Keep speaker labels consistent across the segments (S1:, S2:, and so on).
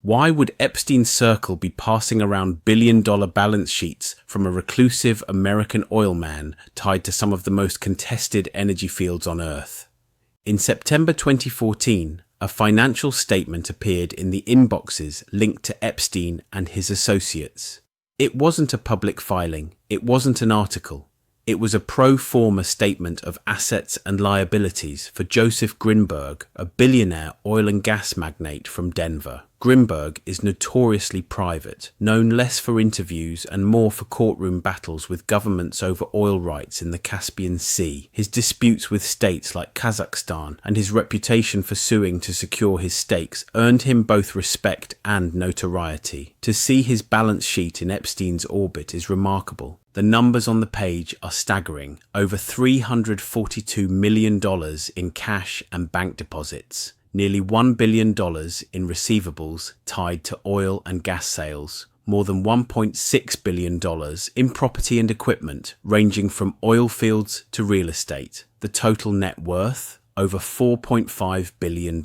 S1: Why would Epstein's circle be passing around billion-dollar balance sheets from a reclusive American oil man tied to some of the most contested energy fields on Earth? In September 2014, a financial statement appeared in the inboxes linked to Epstein and his associates. It wasn't a public filing, it wasn't an article. It was a pro forma statement of assets and liabilities for Joseph Grynberg, a billionaire oil and gas magnate from Denver. Grynberg is notoriously private, known less for interviews and more for courtroom battles with governments over oil rights in the Caspian Sea. His disputes with states like Kazakhstan and his reputation for suing to secure his stakes earned him both respect and notoriety. To see his balance sheet in Epstein's orbit is remarkable. The numbers on the page are staggering. Over $342 million in cash and bank deposits. Nearly $1 billion in receivables tied to oil and gas sales, more than $1.6 billion in property and equipment ranging from oil fields to real estate. The total net worth, over $4.5 billion.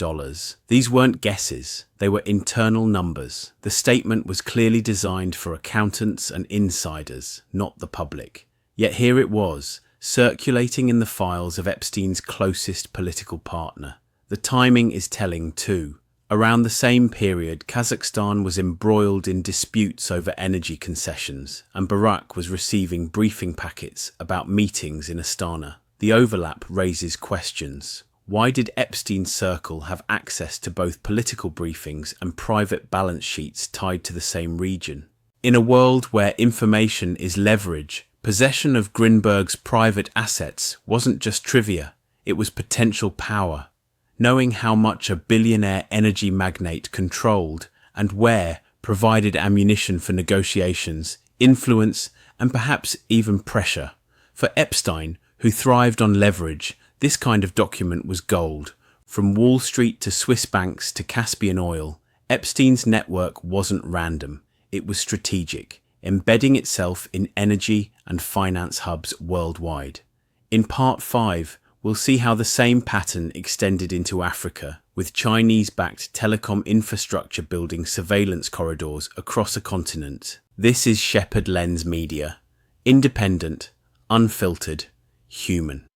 S1: These weren't guesses, they were internal numbers. The statement was clearly designed for accountants and insiders, not the public. Yet here it was, circulating in the files of Epstein's closest political partner. The timing is telling too. Around the same period, Kazakhstan was embroiled in disputes over energy concessions, and Barack was receiving briefing packets about meetings in Astana. The overlap raises questions. Why did Epstein's circle have access to both political briefings and private balance sheets tied to the same region? In a world where information is leverage, possession of Grynberg's private assets wasn't just trivia, it was potential power. Knowing how much a billionaire energy magnate controlled and where provided ammunition for negotiations, influence, and perhaps even pressure. For Epstein, who thrived on leverage, this kind of document was gold. From Wall Street to Swiss banks to Caspian oil, Epstein's network wasn't random, it was strategic, embedding itself in energy and finance hubs worldwide. In Part 5, we'll see how the same pattern extended into Africa, with Chinese-backed telecom infrastructure building surveillance corridors across a continent. This is Sheppard Lens Media. Independent, unfiltered, human.